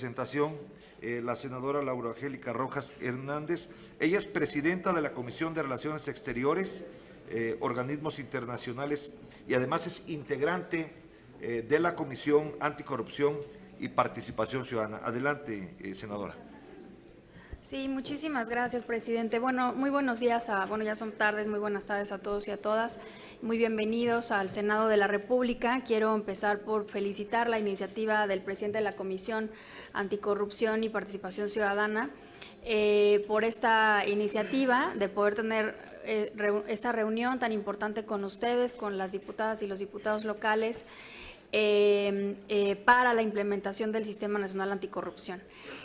presentación, la senadora Laura Angélica Rojas Hernández. Ella es presidenta de la Comisión de Relaciones Exteriores, Organismos Internacionales, y además es integrante de la Comisión Anticorrupción y Participación Ciudadana. Adelante, senadora. Sí, muchísimas gracias, presidente. Bueno, muy buenos días, ya son tardes, muy buenas tardes a todos y a todas. Muy bienvenidos al Senado de la República. Quiero empezar por felicitar la iniciativa del presidente de la Comisión Anticorrupción y Participación Ciudadana por esta iniciativa de poder tener esta reunión tan importante con ustedes, con las diputadas y los diputados locales, para la implementación del Sistema Nacional Anticorrupción.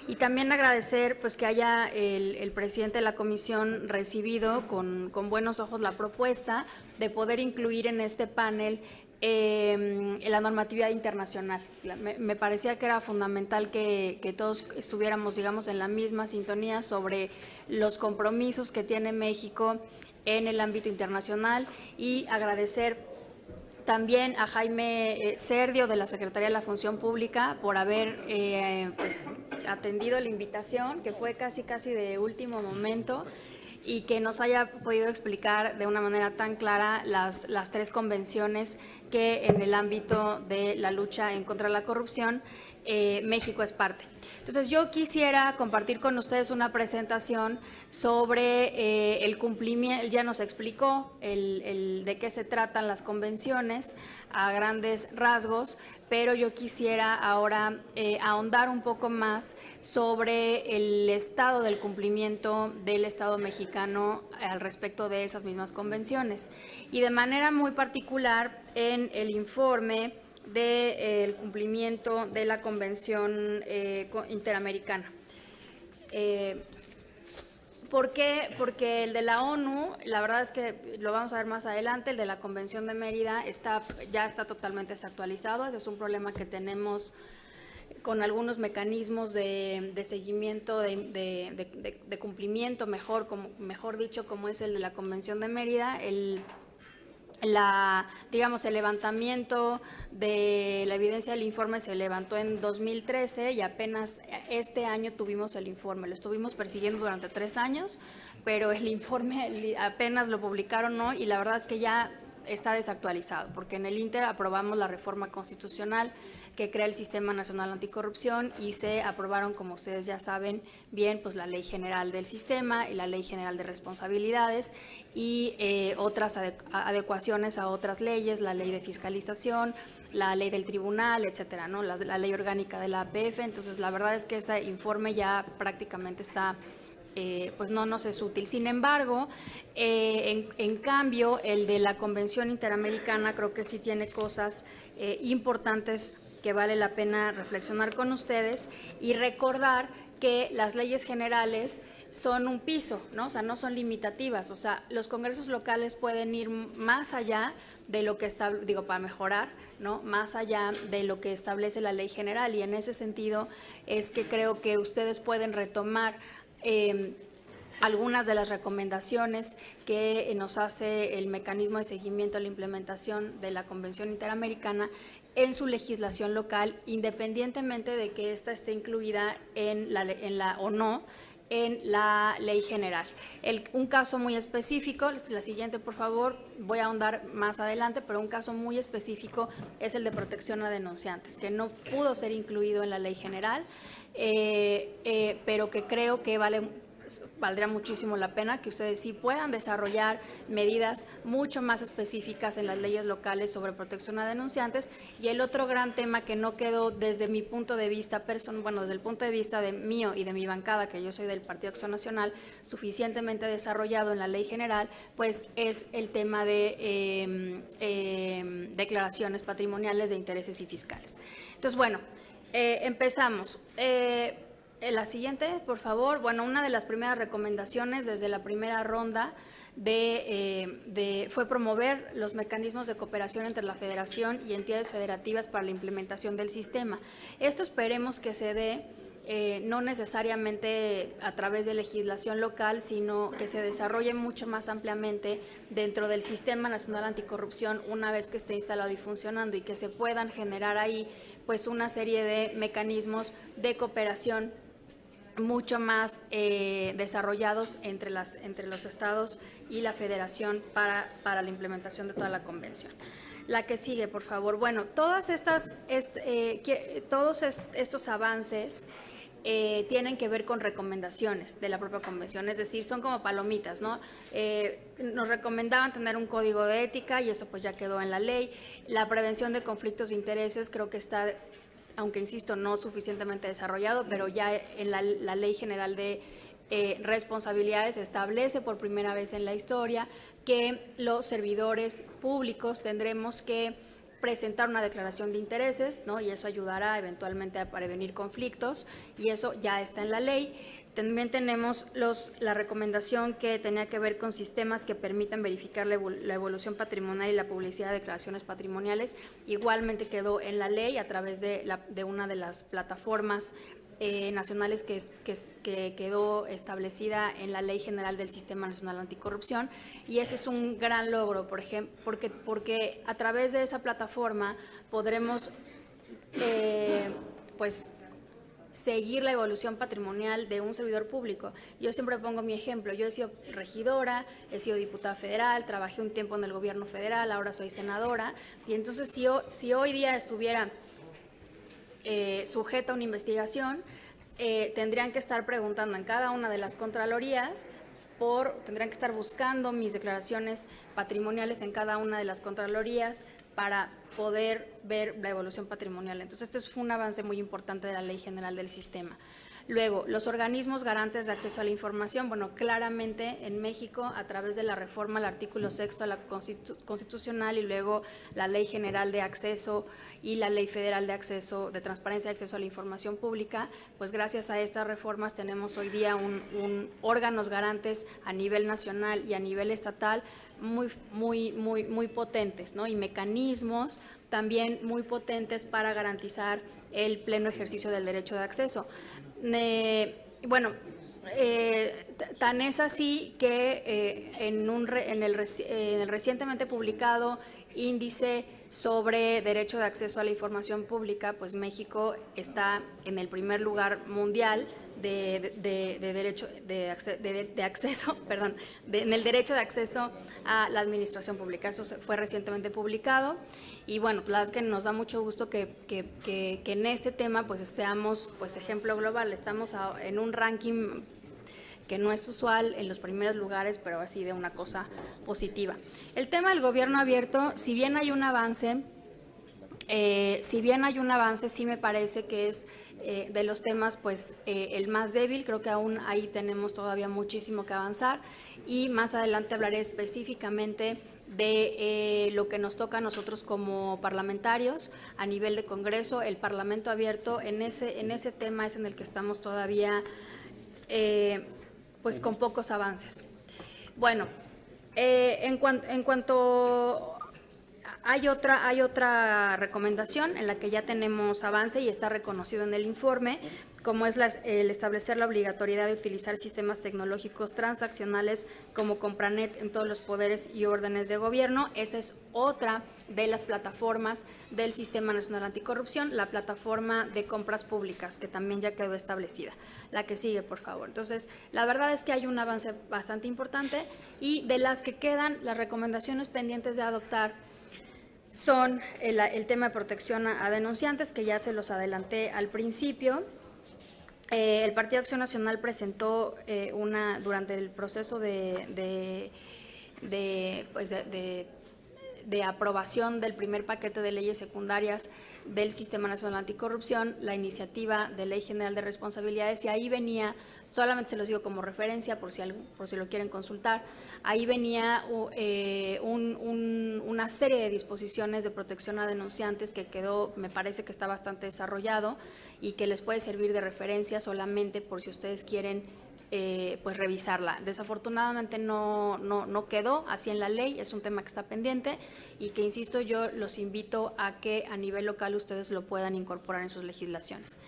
Y también agradecer pues, que haya el presidente de la comisión recibido con buenos ojos la propuesta de poder incluir en este panel la normatividad internacional. Me parecía que era fundamental que todos estuviéramos, digamos, en la misma sintonía sobre los compromisos que tiene México en el ámbito internacional, y agradecer también a Jaime Serdio de la Secretaría de la Función Pública por haber pues, atendido la invitación, que fue casi de último momento, y que nos haya podido explicar de una manera tan clara las tres convenciones que en el ámbito de la lucha en contra de la corrupción México es parte. Entonces yo quisiera compartir con ustedes una presentación sobre el cumplimiento. Ya nos explicó de qué se tratan las convenciones a grandes rasgos, pero yo quisiera ahora ahondar un poco más sobre el estado del cumplimiento del Estado mexicano al respecto de esas mismas convenciones, y de manera muy particular en el informe del cumplimiento de la Convención Interamericana. ¿Por qué? Porque el de la ONU, la verdad es que lo vamos a ver más adelante, el de la Convención de Mérida ya está totalmente desactualizado. Ese es un problema que tenemos con algunos mecanismos de seguimiento, de cumplimiento, mejor dicho, como es el de la Convención de Mérida. El levantamiento de la evidencia del informe se levantó en 2013 y apenas este año tuvimos el informe. Lo estuvimos persiguiendo durante 3 años, pero el informe apenas lo publicaron hoy, y la verdad es que ya está desactualizado, porque en el Inter aprobamos la reforma constitucional que crea el Sistema Nacional Anticorrupción, y se aprobaron, como ustedes ya saben bien, pues la Ley General del Sistema y la Ley General de Responsabilidades, y otras adecuaciones a otras leyes, la Ley de Fiscalización, la Ley del Tribunal, etcétera, ¿no? La Ley Orgánica de la APF. Entonces, la verdad es que ese informe ya prácticamente está pues no nos es útil. Sin embargo, en cambio, el de la Convención Interamericana creo que sí tiene cosas importantes que vale la pena reflexionar con ustedes y recordar que las leyes generales son un piso, ¿no? O sea, no son limitativas. O sea, los congresos locales pueden ir más allá de lo que para mejorar, ¿no? Más allá de lo que establece la ley general, y en ese sentido es que creo que ustedes pueden retomar algunas de las recomendaciones que nos hace el mecanismo de seguimiento a la implementación de la Convención Interamericana en su legislación local, independientemente de que ésta esté incluida en la o no en la ley general. Un caso muy específico, la siguiente por favor, voy a ahondar más adelante, pero un caso muy específico es el de protección a denunciantes, que no pudo ser incluido en la ley general, pero que creo que valdría muchísimo la pena que ustedes sí puedan desarrollar medidas mucho más específicas en las leyes locales sobre protección a denunciantes. Y el otro gran tema que no quedó desde mi punto de vista desde el punto de vista mío y de mi bancada, que yo soy del Partido Acción Nacional, suficientemente desarrollado en la ley general, pues es el tema de declaraciones patrimoniales de intereses y fiscales. Entonces, bueno, empezamos. La siguiente, por favor. Bueno, una de las primeras recomendaciones desde la primera ronda fue promover los mecanismos de cooperación entre la Federación y entidades federativas para la implementación del sistema. Esto esperemos que se dé no necesariamente a través de legislación local, sino que se desarrolle mucho más ampliamente dentro del Sistema Nacional Anticorrupción una vez que esté instalado y funcionando, y que se puedan generar ahí pues una serie de mecanismos de cooperación mucho más desarrollados entre los estados y la federación para la implementación de toda la convención. La que sigue, por favor. Bueno, todos estos avances tienen que ver con recomendaciones de la propia convención, es decir, son como palomitas, ¿no? Nos recomendaban tener un código de ética y eso pues ya quedó en la ley. La prevención de conflictos de intereses creo que está, aunque insisto, no suficientemente desarrollado, pero ya en la Ley General de Responsabilidades establece por primera vez en la historia que los servidores públicos tendremos que presentar una declaración de intereses, ¿no? Y eso ayudará eventualmente a prevenir conflictos y eso ya está en la ley. También tenemos la recomendación que tenía que ver con sistemas que permitan verificar la evolución patrimonial y la publicidad de declaraciones patrimoniales. Igualmente quedó en la ley a través de una de las plataformas nacionales que quedó establecida en la Ley General del Sistema Nacional Anticorrupción, y ese es un gran logro, por ejemplo, porque a través de esa plataforma podremos pues seguir la evolución patrimonial de un servidor público. Yo siempre pongo mi ejemplo, yo he sido regidora, he sido diputada federal, trabajé un tiempo en el gobierno federal, ahora soy senadora, y entonces si hoy día estuviera sujeta a una investigación, tendrían que estar preguntando en cada una de las contralorías, tendrían que estar buscando mis declaraciones patrimoniales en cada una de las contralorías para poder ver la evolución patrimonial. Entonces, este fue un avance muy importante de la Ley General del Sistema. Luego, los organismos garantes de acceso a la información. Bueno, claramente en México, a través de la reforma al artículo 6º a la Constitucional y luego la Ley General de Acceso y la Ley Federal de Acceso, de Transparencia y Acceso a la Información Pública, pues gracias a estas reformas tenemos hoy día un órganos garantes a nivel nacional y a nivel estatal muy potentes, ¿no? Y mecanismos también muy potentes para garantizar el pleno ejercicio del derecho de acceso. Bueno, tan es así que en el recientemente publicado índice sobre derecho de acceso a la información pública, pues México está en el primer lugar mundial en el derecho de acceso a la administración pública. Eso fue recientemente publicado y bueno, la verdad es que nos da mucho gusto que en este tema pues seamos pues ejemplo global. Estamos en un ranking que no es usual en los primeros lugares, pero así de una cosa positiva. El tema del gobierno abierto, si bien hay un avance, sí me parece que es de los temas pues el más débil. Creo que aún ahí tenemos todavía muchísimo que avanzar y más adelante hablaré específicamente de lo que nos toca a nosotros como parlamentarios a nivel de Congreso. El Parlamento abierto, en ese tema es en el que estamos todavía pues con pocos avances. Bueno, en cuanto hay otra recomendación en la que ya tenemos avance y está reconocido en el informe, como es el establecer la obligatoriedad de utilizar sistemas tecnológicos transaccionales como Compranet en todos los poderes y órdenes de gobierno. Esa es otra de las plataformas del Sistema Nacional Anticorrupción, la plataforma de compras públicas, que también ya quedó establecida. La que sigue, por favor. Entonces, la verdad es que hay un avance bastante importante y de las que quedan, las recomendaciones pendientes de adoptar son el tema de protección a denunciantes, que ya se los adelanté al principio. El Partido Acción Nacional presentó durante el proceso de aprobación del primer paquete de leyes secundarias del Sistema Nacional Anticorrupción, la iniciativa de Ley General de Responsabilidades, y ahí venía, solamente se los digo como referencia por si lo quieren consultar, ahí venía una serie de disposiciones de protección a denunciantes que quedó, me parece que está bastante desarrollado y que les puede servir de referencia solamente por si ustedes quieren pues revisarla. Desafortunadamente no quedó así en la ley, es un tema que está pendiente y que, insisto, yo los invito a que a nivel local ustedes lo puedan incorporar en sus legislaciones.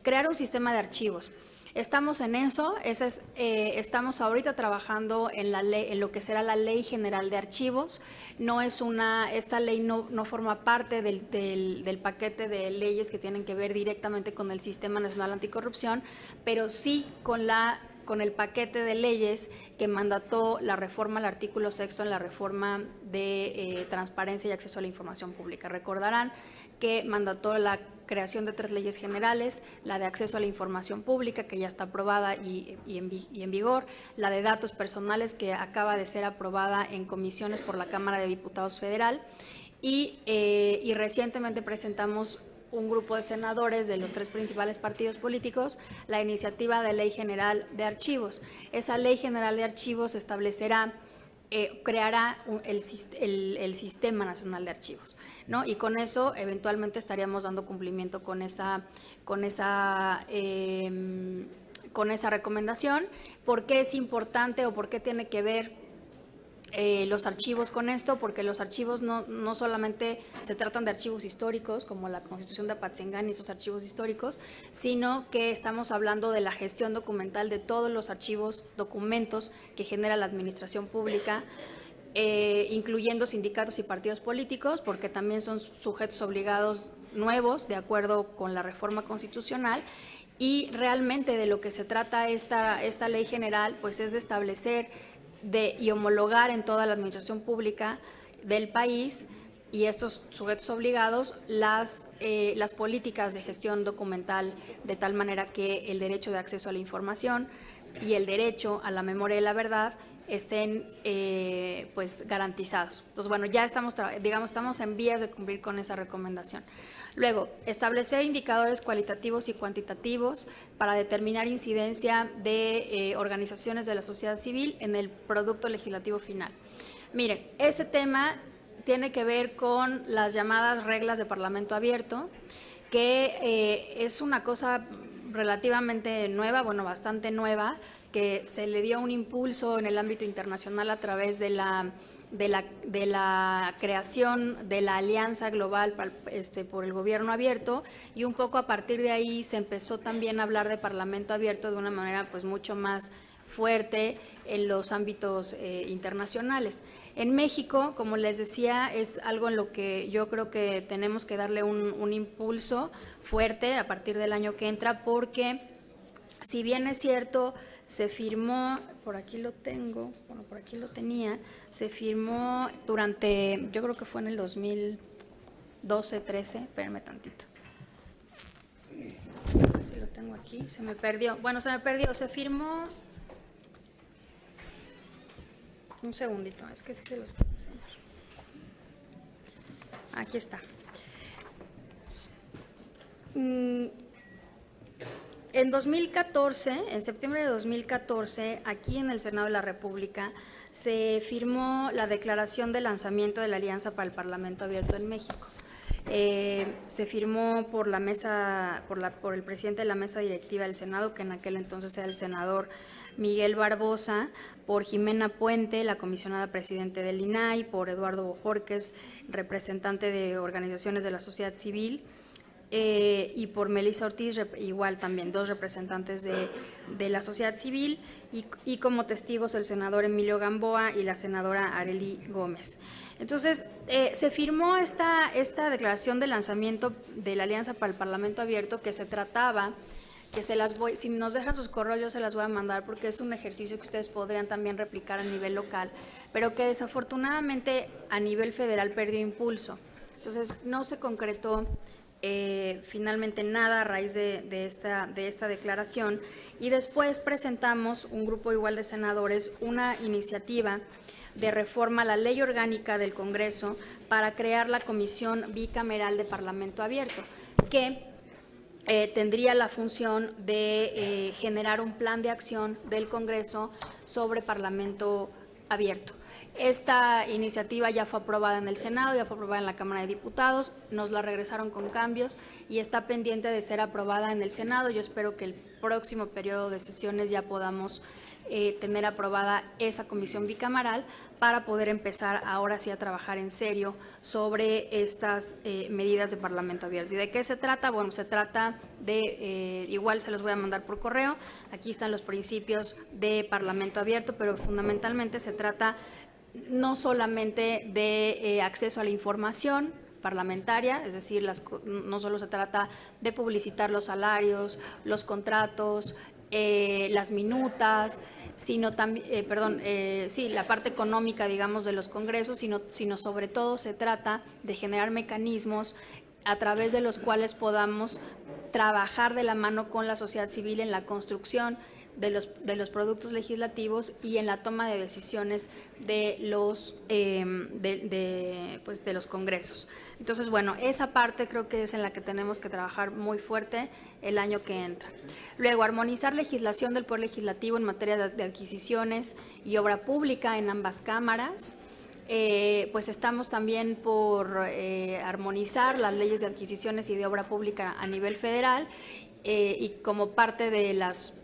Crear un sistema de archivos. Estamos en eso, estamos ahorita trabajando en la ley, en lo que será la Ley General de Archivos. Esta ley no forma parte del paquete de leyes que tienen que ver directamente con el Sistema Nacional Anticorrupción, pero sí con el paquete de leyes que mandató la reforma al artículo 6 en la reforma de transparencia y acceso a la información pública. Recordarán que mandató la creación de 3 leyes generales, la de acceso a la información pública, que ya está aprobada y en vigor, la de datos personales, que acaba de ser aprobada en comisiones por la Cámara de Diputados Federal, y recientemente presentamos un grupo de senadores de los 3 principales partidos políticos la iniciativa de Ley General de Archivos. Esa Ley General de Archivos establecerá creará el Sistema Nacional de Archivos, ¿no? Y con eso eventualmente estaríamos dando cumplimiento con esa recomendación. ¿Por qué es importante o por qué tiene que ver los archivos con esto? Porque los archivos no solamente se tratan de archivos históricos, como la Constitución de Apatzingán y esos archivos históricos, sino que estamos hablando de la gestión documental de todos los archivos, documentos que genera la administración pública, incluyendo sindicatos y partidos políticos, porque también son sujetos obligados nuevos, de acuerdo con la reforma constitucional. Y realmente de lo que se trata esta ley general, pues es de establecer y homologar en toda la administración pública del país y estos sujetos obligados las políticas de gestión documental, de tal manera que el derecho de acceso a la información y el derecho a la memoria y la verdad estén pues garantizados. Entonces, bueno, ya estamos en vías de cumplir con esa recomendación. Luego, establecer indicadores cualitativos y cuantitativos para determinar incidencia de organizaciones de la sociedad civil en el producto legislativo final. Miren, ese tema tiene que ver con las llamadas reglas de Parlamento abierto, que es una cosa relativamente nueva, bueno, bastante nueva, que se le dio un impulso en el ámbito internacional a través de la creación de la Alianza Global por el Gobierno Abierto, y un poco a partir de ahí se empezó también a hablar de Parlamento abierto de una manera pues mucho más fuerte en los ámbitos internacionales. En México, como les decía, es algo en lo que yo creo que tenemos que darle un impulso fuerte a partir del año que entra, porque si bien es cierto, se firmó, por aquí lo tengo, bueno, por aquí lo tenía, se firmó durante, yo creo que fue en el 2012-13, espérenme tantito. A ver si lo tengo aquí, se me perdió. Bueno, se firmó, un segundito, es que sí se los quiero enseñar. Aquí está. En 2014, en septiembre de 2014, aquí en el Senado de la República, se firmó la declaración de lanzamiento de la Alianza para el Parlamento Abierto en México. Se firmó por el presidente de la mesa directiva del Senado, que en aquel entonces era el senador Miguel Barbosa, por Jimena Puente, la comisionada presidente del INAI, por Eduardo Bojorquez, representante de organizaciones de la sociedad civil, y por Melissa Ortiz, igual también 2 representantes de la sociedad civil, y como testigos el senador Emilio Gamboa y la senadora Arely Gómez. Entonces, se firmó esta declaración de lanzamiento de la Alianza para el Parlamento Abierto, que se trataba, que si nos dejan sus correos yo se las voy a mandar, porque es un ejercicio que ustedes podrían también replicar a nivel local, pero que desafortunadamente a nivel federal perdió impulso. Entonces, no se concretó finalmente nada a raíz de esta declaración, y después presentamos un grupo igual de senadores una iniciativa de reforma a la Ley Orgánica del Congreso para crear la Comisión Bicameral de Parlamento Abierto, que tendría la función de generar un plan de acción del Congreso sobre Parlamento Abierto. Esta iniciativa ya fue aprobada en el Senado, ya fue aprobada en la Cámara de Diputados, nos la regresaron con cambios y está pendiente de ser aprobada en el Senado. Yo espero que el próximo periodo de sesiones ya podamos tener aprobada esa comisión bicameral para poder empezar ahora sí a trabajar en serio sobre estas medidas de Parlamento Abierto. ¿Y de qué se trata? Bueno, se trata de, igual se los voy a mandar por correo, aquí están los principios de Parlamento Abierto, pero fundamentalmente se trata no solamente de acceso a la información parlamentaria, es decir, no solo se trata de publicitar los salarios, los contratos, las minutas, sino también, la parte económica, digamos, de los congresos, sino sobre todo se trata de generar mecanismos a través de los cuales podamos trabajar de la mano con la sociedad civil en la construcción de los productos legislativos y en la toma de decisiones de los congresos. Entonces, bueno, esa parte creo que es en la que tenemos que trabajar muy fuerte el año que entra. Luego, armonizar legislación del Poder Legislativo en materia de adquisiciones y obra pública en ambas cámaras. Pues estamos también por armonizar las leyes de adquisiciones y de obra pública a nivel federal y como parte de las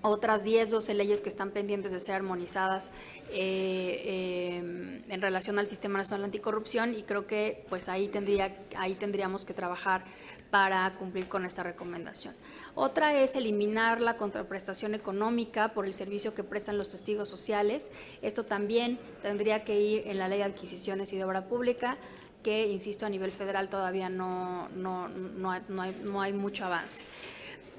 otras 10, 12 leyes que están pendientes de ser armonizadas en relación al Sistema Nacional Anticorrupción, y creo que pues ahí tendríamos que trabajar para cumplir con esta recomendación. Otra es eliminar la contraprestación económica por el servicio que prestan los testigos sociales. Esto también tendría que ir en la Ley de Adquisiciones y de Obra Pública, que, insisto, a nivel federal todavía no hay mucho avance.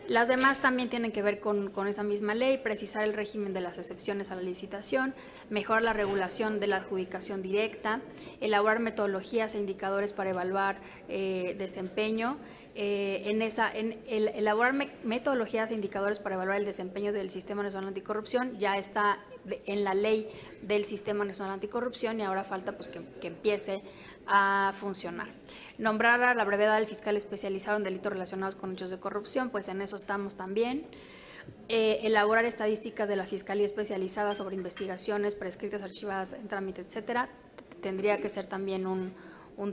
Las demás también tienen que ver con esa misma ley: precisar el régimen de las excepciones a la licitación, mejorar la regulación de la adjudicación directa, elaborar metodologías e indicadores para evaluar desempeño. Elaborar metodologías e indicadores para evaluar el desempeño del Sistema Nacional Anticorrupción ya está en la ley del Sistema Nacional Anticorrupción y ahora falta pues que empiece a funcionar. Nombrar a la brevedad del fiscal especializado en delitos relacionados con hechos de corrupción, pues en eso estamos también. Elaborar estadísticas de la Fiscalía Especializada sobre investigaciones prescritas, archivadas, en trámite, etcétera. Tendría que ser también un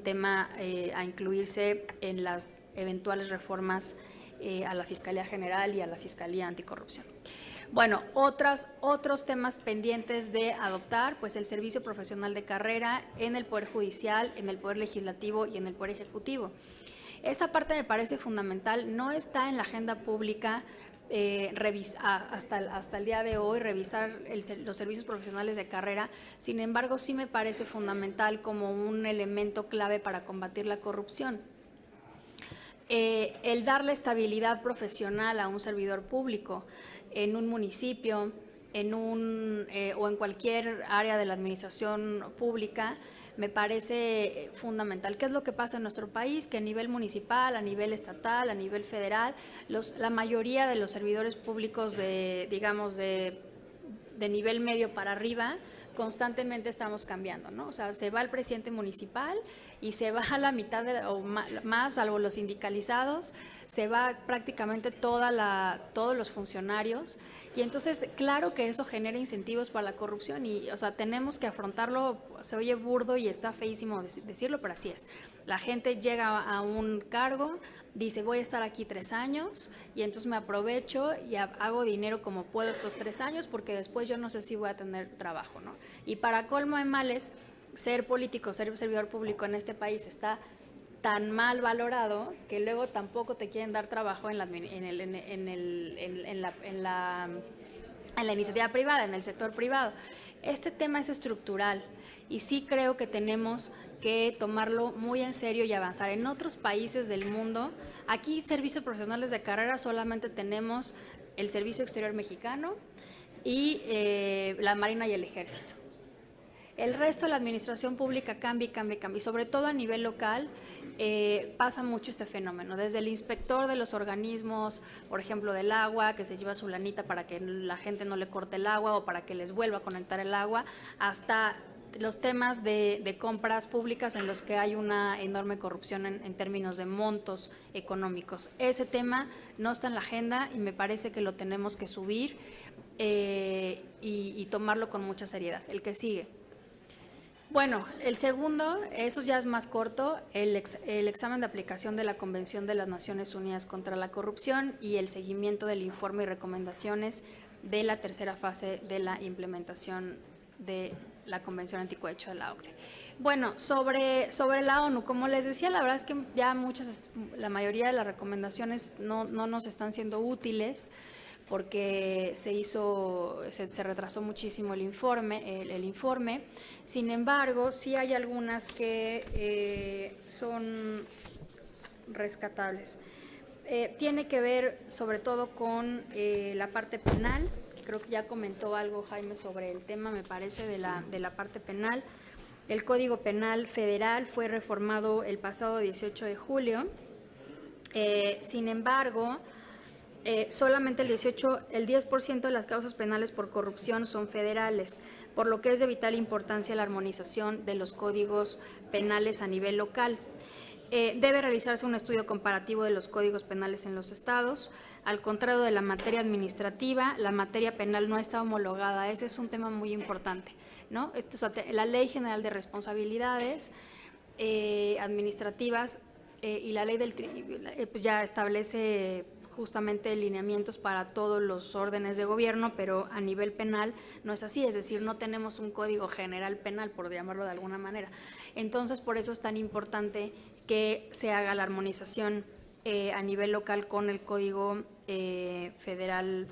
tema a incluirse en las eventuales reformas a la Fiscalía General y a la Fiscalía Anticorrupción. Bueno, otros temas pendientes de adoptar, pues el servicio profesional de carrera en el Poder Judicial, en el Poder Legislativo y en el Poder Ejecutivo. Esta parte me parece fundamental, no está en la agenda pública hasta el día de hoy revisar los servicios profesionales de carrera. Sin embargo, sí me parece fundamental como un elemento clave para combatir la corrupción. El darle estabilidad profesional a un servidor público en un municipio, o en cualquier área de la administración pública, me parece fundamental. ¿Qué es lo que pasa en nuestro país? Que a nivel municipal, a nivel estatal, a nivel federal, la mayoría de los servidores públicos de nivel medio para arriba, constantemente estamos cambiando, ¿no? O sea, se va el presidente municipal y se va a la mitad o más, salvo los sindicalizados, se va prácticamente todos los funcionarios, y entonces claro que eso genera incentivos para la corrupción y, o sea, tenemos que afrontarlo. Se oye burdo y está feísimo decirlo, pero así es. La gente llega a un cargo, dice voy a estar aquí 3 años y entonces me aprovecho y hago dinero como puedo estos 3 años porque después yo no sé si voy a tener trabajo, ¿no? Y para colmo de males, ser político, ser servidor público en este país está tan mal valorado que luego tampoco te quieren dar trabajo en la iniciativa privada, en el sector privado. Este tema es estructural y sí creo que tenemos que tomarlo muy en serio y avanzar. En otros países del mundo, aquí servicios profesionales de carrera solamente tenemos el Servicio Exterior Mexicano y la Marina y el Ejército. El resto de la administración pública cambia, y sobre todo a nivel local pasa mucho este fenómeno, desde el inspector de los organismos, por ejemplo del agua, que se lleva su lanita para que la gente no le corte el agua o para que les vuelva a conectar el agua, hasta los temas de compras públicas en los que hay una enorme corrupción en términos de montos económicos. Ese tema no está en la agenda y me parece que lo tenemos que subir y tomarlo con mucha seriedad. El que sigue. Bueno, el segundo, eso ya es más corto, el examen de aplicación de la Convención de las Naciones Unidas contra la Corrupción y el seguimiento del informe y recomendaciones de la tercera fase de la implementación de la Convención Anticohecho de la OCDE. Bueno, sobre la ONU, como les decía, la verdad es que ya la mayoría de las recomendaciones no nos están siendo útiles porque se retrasó muchísimo el informe. Sin embargo, sí hay algunas que son rescatables. Tiene que ver sobre todo con la parte penal. Creo que ya comentó algo Jaime sobre el tema, me parece, de la parte penal. El Código Penal Federal fue reformado el pasado 18 de julio. Sin embargo, solamente el 10% de las causas penales por corrupción son federales, por lo que es de vital importancia la armonización de los códigos penales a nivel local. Debe realizarse un estudio comparativo de los códigos penales en los estados. Al contrario de la materia administrativa, la materia penal no está homologada. Ese es un tema muy importante, ¿no? La Ley General de Responsabilidades Administrativas y la ley pues ya establece justamente lineamientos para todos los órdenes de gobierno, pero a nivel penal no es así, es decir, no tenemos un código general penal, por llamarlo de alguna manera. Entonces, por eso es tan importante que se haga la armonización a nivel local con el Código Federal.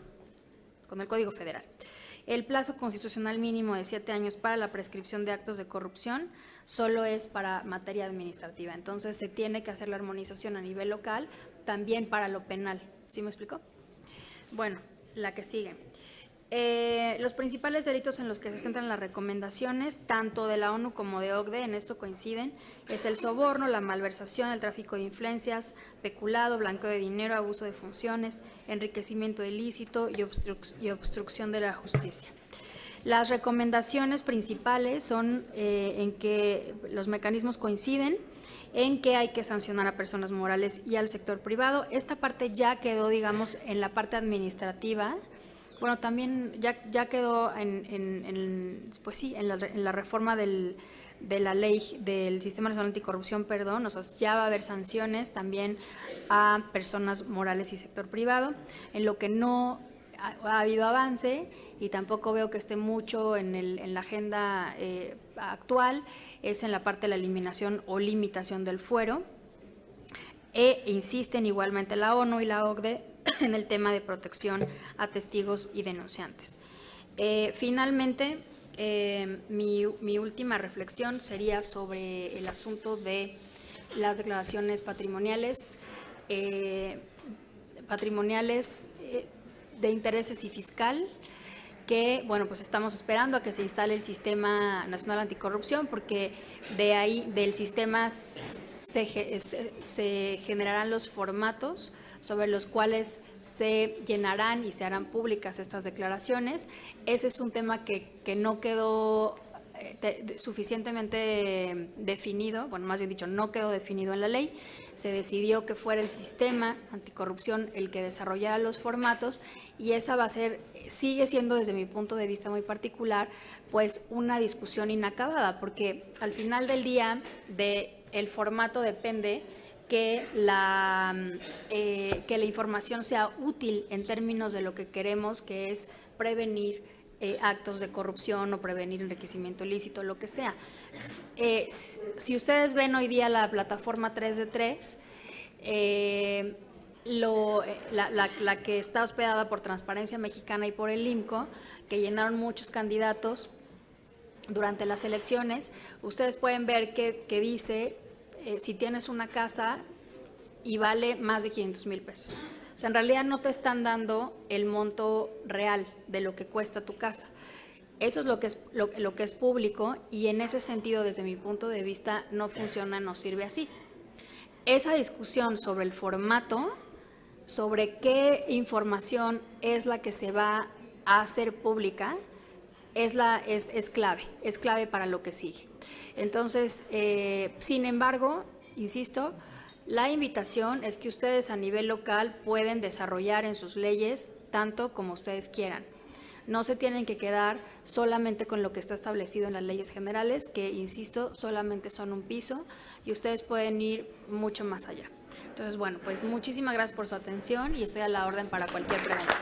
El plazo constitucional mínimo de 7 años para la prescripción de actos de corrupción solo es para materia administrativa. Entonces, se tiene que hacer la armonización a nivel local también para lo penal. ¿Sí me explicó? Bueno, la que sigue. Los principales delitos en los que se centran las recomendaciones, tanto de la ONU como de OCDE, en esto coinciden, es el soborno, la malversación, el tráfico de influencias, peculado, blanqueo de dinero, abuso de funciones, enriquecimiento ilícito y obstrucción de la justicia. Las recomendaciones principales son en que los mecanismos coinciden, en que hay que sancionar a personas morales y al sector privado. Esta parte ya quedó, digamos, en la parte administrativa. Bueno, también ya quedó pues sí, en la reforma de la ley del Sistema Nacional Anticorrupción, o sea, ya va a haber sanciones también a personas morales y sector privado, en lo que no ha habido avance y tampoco veo que esté mucho en la agenda actual, es en la parte de la eliminación o limitación del fuero. Insisten igualmente la ONU y la OCDE en el tema de protección a testigos y denunciantes. Finalmente, mi última reflexión sería sobre el asunto de las declaraciones patrimoniales de intereses y fiscal, que, bueno, pues estamos esperando a que se instale el Sistema Nacional Anticorrupción, porque de ahí, del sistema, se generarán los formatos sobre los cuales se llenarán y se harán públicas estas declaraciones. Ese es un tema que no quedó suficientemente definido, bueno, más bien dicho, no quedó definido en la ley. Se decidió que fuera el Sistema Anticorrupción el que desarrollara los formatos, y esa va a ser, sigue siendo desde mi punto de vista muy particular, pues una discusión inacabada, porque al final del día el formato depende que la información sea útil en términos de lo que queremos, que es prevenir actos de corrupción o prevenir enriquecimiento ilícito, lo que sea. Si ustedes ven hoy día la plataforma 3 de 3, la que está hospedada por Transparencia Mexicana y por el IMCO, que llenaron muchos candidatos durante las elecciones, ustedes pueden ver que dice si tienes una casa y vale más de 500,000 pesos. O sea, en realidad no te están dando el monto real de lo que cuesta tu casa. Eso es lo que es público, y en ese sentido, desde mi punto de vista, no funciona, no sirve así. Esa discusión sobre el formato, sobre qué información es la que se va a hacer pública, es clave para lo que sigue. Entonces, sin embargo, insisto, la invitación es que ustedes a nivel local pueden desarrollar en sus leyes tanto como ustedes quieran. No se tienen que quedar solamente con lo que está establecido en las leyes generales, que, insisto, solamente son un piso, y ustedes pueden ir mucho más allá. Entonces, bueno, pues muchísimas gracias por su atención y estoy a la orden para cualquier pregunta.